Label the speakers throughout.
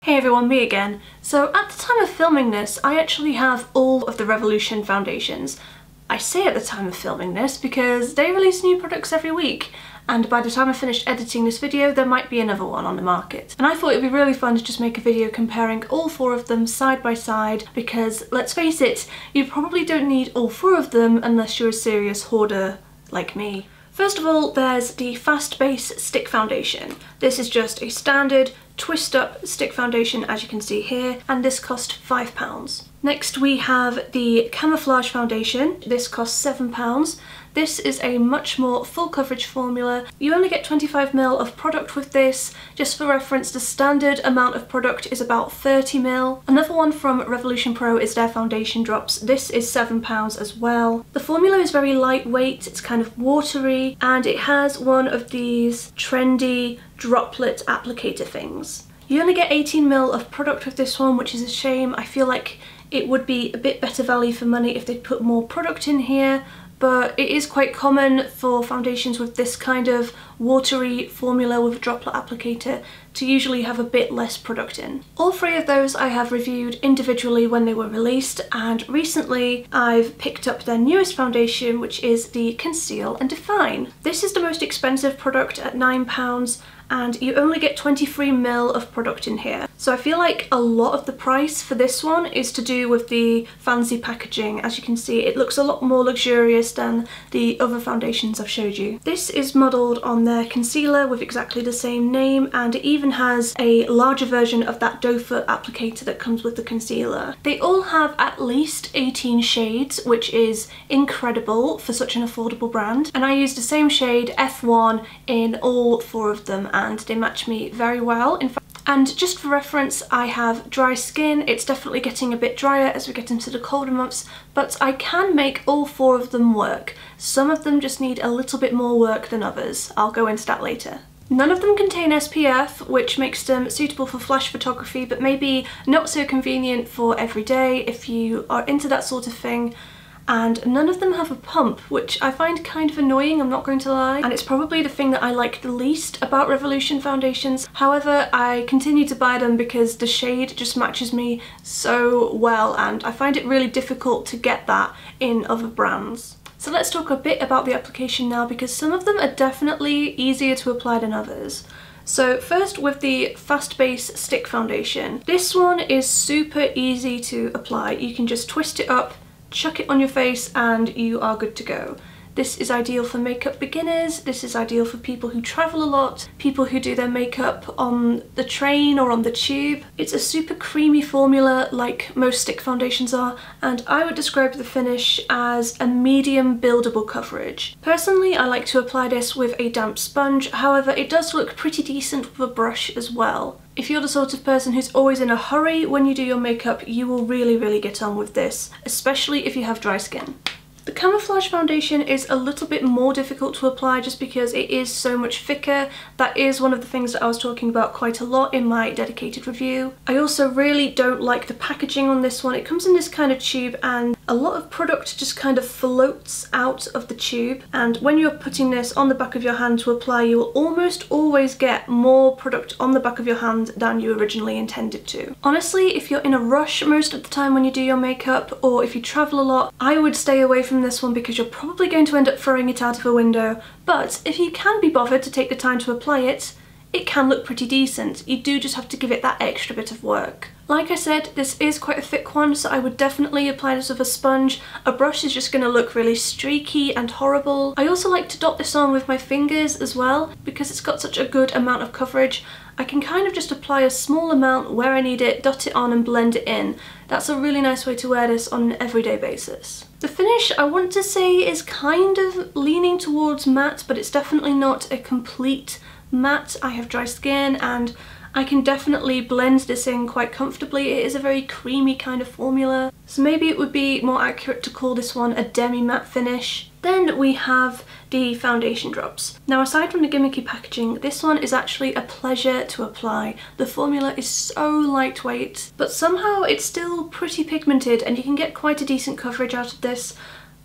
Speaker 1: Hey everyone, me again. So at the time of filming this, I actually have all of the Revolution foundations. I say at the time of filming this because they release new products every week, and by the time I finished editing this video there might be another one on the market. And I thought it'd be really fun to just make a video comparing all four of them side by side because, let's face it, you probably don't need all four of them unless you're a serious hoarder like me. First of all, there's the Fast Base Stick Foundation. This is just a standard twist up stick foundation, as you can see here, and this cost £5. Next we have the Camouflage Foundation. This costs £7. This is a much more full coverage formula. You only get 25ml of product with this. Just for reference, the standard amount of product is about 30ml. Another one from Revolution Pro is their foundation drops. This is £7 as well. The formula is very lightweight, it's kind of watery, and it has one of these trendy droplet applicator things. You only get 18ml of product with this one, which is a shame. I feel like it would be a bit better value for money if they put more product in here, but it is quite common for foundations with this kind of watery formula with a droplet applicator to usually have a bit less product in. All three of those I have reviewed individually when they were released, and recently I've picked up their newest foundation, which is the Conceal and Define. This is the most expensive product at £9, and you only get 23ml of product in here. So I feel like a lot of the price for this one is to do with the fancy packaging. As you can see, it looks a lot more luxurious than the other foundations I've showed you. This is modelled on their concealer with exactly the same name, and it even has a larger version of that doe foot applicator that comes with the concealer. They all have at least 18 shades, which is incredible for such an affordable brand, and I used the same shade F1 in all four of them, and they match me very well. In fact, and just for reference, I have dry skin. It's definitely getting a bit drier as we get into the colder months, but I can make all four of them work. Some of them just need a little bit more work than others. I'll go into that later. None of them contain SPF, which makes them suitable for flash photography, but maybe not so convenient for every day if you are into that sort of thing. And none of them have a pump, which I find kind of annoying, I'm not going to lie, and it's probably the thing that I like the least about Revolution foundations. However, I continue to buy them because the shade just matches me so well, and I find it really difficult to get that in other brands. So let's talk a bit about the application now, because some of them are definitely easier to apply than others. So first, with the Fast Base Stick Foundation. This one is super easy to apply. You can just twist it up, chuck it on your face, and you are good to go. This is ideal for makeup beginners, this is ideal for people who travel a lot, people who do their makeup on the train or on the tube. It's a super creamy formula like most stick foundations are, and I would describe the finish as a medium buildable coverage. Personally, I like to apply this with a damp sponge, however it does look pretty decent with a brush as well. If you're the sort of person who's always in a hurry when you do your makeup, you will really get on with this, especially if you have dry skin. The Camouflage Foundation is a little bit more difficult to apply just because it is so much thicker. That is one of the things that I was talking about quite a lot in my dedicated review. I also really don't like the packaging on this one. It comes in this kind of tube, and a lot of product just kind of floats out of the tube, and when you're putting this on the back of your hand to apply, you will almost always get more product on the back of your hand than you originally intended to. Honestly, if you're in a rush most of the time when you do your makeup, or if you travel a lot, I would stay away from this one because you're probably going to end up throwing it out of a window. But if you can be bothered to take the time to apply it, it can look pretty decent. You do just have to give it that extra bit of work. Like I said, this is quite a thick one, so I would definitely apply this with a sponge. A brush is just going to look really streaky and horrible. I also like to dot this on with my fingers as well, because it's got such a good amount of coverage. I can kind of just apply a small amount where I need it, dot it on and blend it in. That's a really nice way to wear this on an everyday basis. The finish, I want to say, is kind of leaning towards matte, but it's definitely not a complete matte. I have dry skin and I can definitely blend this in quite comfortably. It is a very creamy kind of formula, so maybe it would be more accurate to call this one a demi-matte finish. Then we have the foundation drops. Now, aside from the gimmicky packaging, this one is actually a pleasure to apply. The formula is so lightweight, but somehow it's still pretty pigmented, and you can get quite a decent coverage out of this.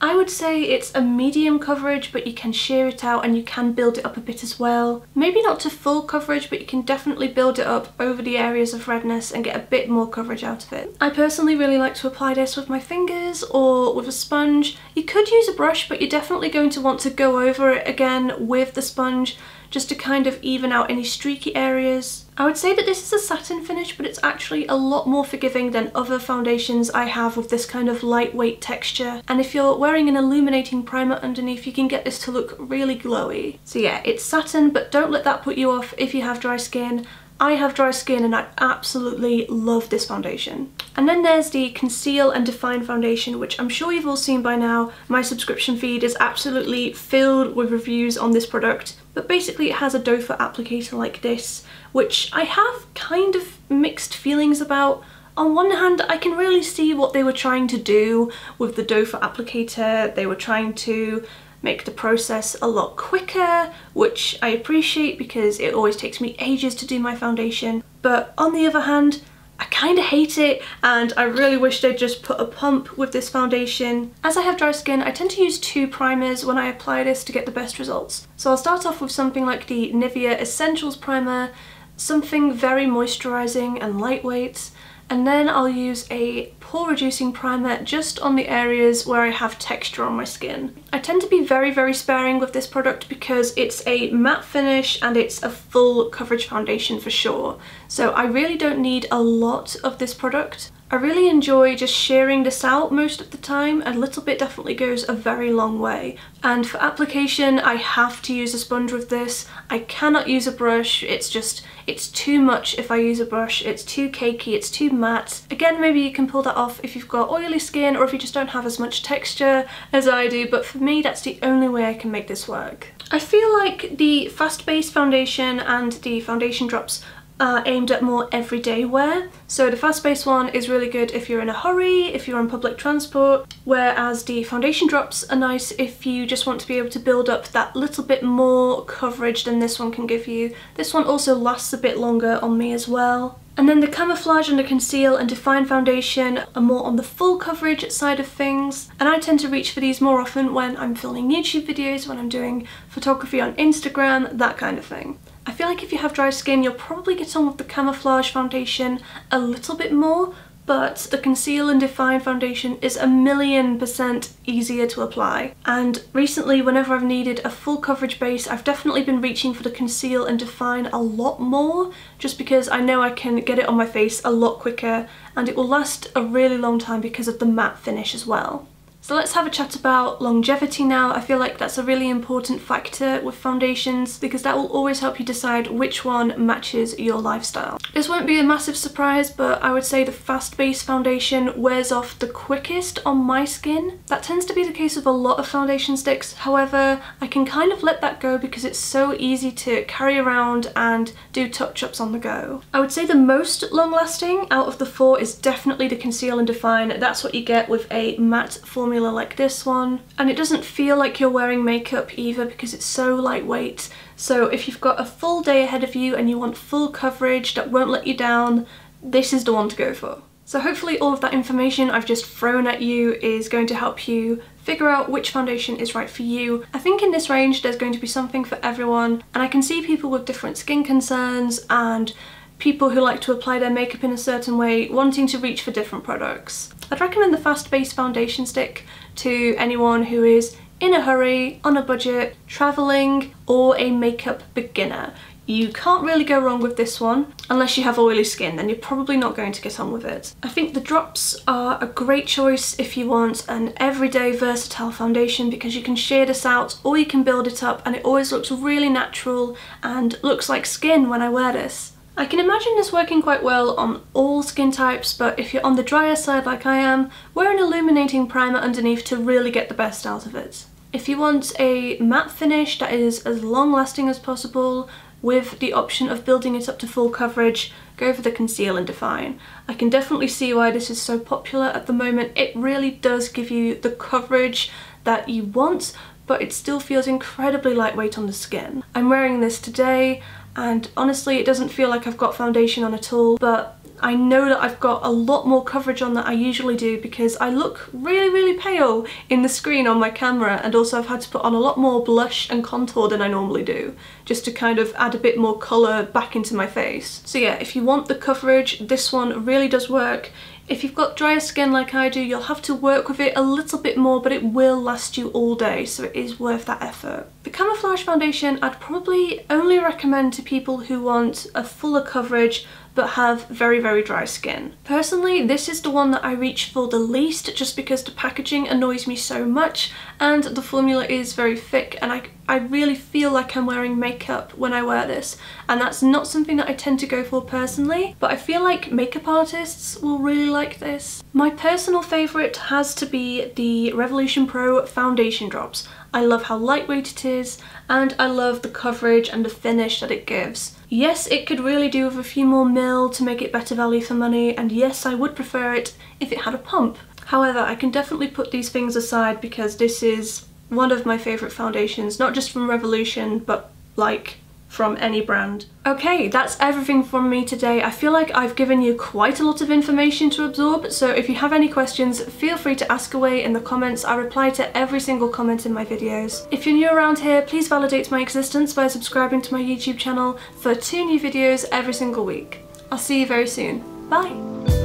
Speaker 1: I would say it's a medium coverage, but you can sheer it out and you can build it up a bit as well. Maybe not to full coverage, but you can definitely build it up over the areas of redness and get a bit more coverage out of it. I personally really like to apply this with my fingers or with a sponge. You could use a brush, but you're definitely going to want to go over it again with the sponge just to kind of even out any streaky areas. I would say that this is a satin finish, but it's actually a lot more forgiving than other foundations I have with this kind of lightweight texture. And if you're wearing an illuminating primer underneath, you can get this to look really glowy. So yeah, it's satin, but don't let that put you off if you have dry skin. I have dry skin and I absolutely love this foundation. And then there's the Conceal and Define foundation, which I'm sure you've all seen by now. My subscription feed is absolutely filled with reviews on this product. But basically it has a doe foot applicator like this, which I have kind of mixed feelings about. On one hand, I can really see what they were trying to do with the doe foot applicator. They were trying to make the process a lot quicker, which I appreciate because it always takes me ages to do my foundation. But on the other hand, I kind of hate it and I really wish they'd just put a pump with this foundation. As I have dry skin, I tend to use 2 primers when I apply this to get the best results. So I'll start off with something like the Nivea Essentials Primer, something very moisturising and lightweight. And then I'll use a pore reducing primer just on the areas where I have texture on my skin. I tend to be very, very sparing with this product because it's a matte finish and it's a full coverage foundation for sure. So I really don't need a lot of this product. I really enjoy just shearing this out most of the time. A little bit definitely goes a very long way. And for application, I have to use a sponge with this. I cannot use a brush. It's too much if I use a brush. It's too cakey, it's too matte. Again, maybe you can pull that off if you've got oily skin or if you just don't have as much texture as I do, but for me, that's the only way I can make this work. I feel like the Fast Base foundation and the foundation drops are aimed at more everyday wear. So the Fast Base one is really good if you're in a hurry, if you're on public transport, whereas the foundation drops are nice if you just want to be able to build up that little bit more coverage than this one can give you. This one also lasts a bit longer on me as well. And then the Camouflage and the Conceal and Define foundation are more on the full coverage side of things, and I tend to reach for these more often when I'm filming YouTube videos, when I'm doing photography on Instagram, that kind of thing. I feel like if you have dry skin, you'll probably get on with the Camouflage foundation a little bit more, but the Conceal and Define foundation is 1,000,000% easier to apply. And recently, whenever I've needed a full coverage base, I've definitely been reaching for the Conceal and Define a lot more, just because I know I can get it on my face a lot quicker and it will last a really long time because of the matte finish as well. So let's have a chat about longevity now. I feel like that's a really important factor with foundations because that will always help you decide which one matches your lifestyle. This won't be a massive surprise, but I would say the Fast Base foundation wears off the quickest on my skin. That tends to be the case with a lot of foundation sticks. However, I can kind of let that go because it's so easy to carry around and do touch-ups on the go. I would say the most long-lasting out of the 4 is definitely the Conceal and Define. That's what you get with a matte formula like this one, and it doesn't feel like you're wearing makeup either because it's so lightweight. So if you've got a full day ahead of you and you want full coverage that won't let you down, this is the one to go for. So hopefully all of that information I've just thrown at you is going to help you figure out which foundation is right for you. I think in this range there's going to be something for everyone, and I can see people with different skin concerns and people who like to apply their makeup in a certain way wanting to reach for different products. I'd recommend the Fast Base foundation stick to anyone who is in a hurry, on a budget, travelling, or a makeup beginner. You can't really go wrong with this one. Unless you have oily skin, then you're probably not going to get on with it. I think the drops are a great choice if you want an everyday versatile foundation because you can sheer this out or you can build it up and it always looks really natural and looks like skin when I wear this. I can imagine this working quite well on all skin types, but if you're on the drier side like I am, wear an illuminating primer underneath to really get the best out of it. If you want a matte finish that is as long lasting as possible, with the option of building it up to full coverage, go for the Conceal and Define. I can definitely see why this is so popular at the moment. It really does give you the coverage that you want, but it still feels incredibly lightweight on the skin. I'm wearing this today, and honestly it doesn't feel like I've got foundation on at all, but I know that I've got a lot more coverage on than I usually do because I look really pale in the screen on my camera, and also I've had to put on a lot more blush and contour than I normally do, just to kind of add a bit more colour back into my face. So yeah, if you want the coverage, this one really does work. If you've got drier skin like I do, you'll have to work with it a little bit more, but it will last you all day, so it is worth that effort. The Camouflage Foundation I'd probably only recommend to people who want a fuller coverage but have very dry skin. Personally, this is the one that I reach for the least, just because the packaging annoys me so much and the formula is very thick, and I really feel like I'm wearing makeup when I wear this, and that's not something that I tend to go for personally, but I feel like makeup artists will really like this. My personal favourite has to be the Revolution Pro Foundation Drops. I love how lightweight it is, and I love the coverage and the finish that it gives. Yes, it could really do with a few more mil to make it better value for money, and yes, I would prefer it if it had a pump. However, I can definitely put these things aside because this is one of my favourite foundations, not just from Revolution, but like from any brand. Okay, that's everything from me today. I feel like I've given you quite a lot of information to absorb, so if you have any questions, feel free to ask away in the comments. I reply to every single comment in my videos. If you're new around here, please validate my existence by subscribing to my YouTube channel for 2 new videos every single week. I'll see you very soon. Bye!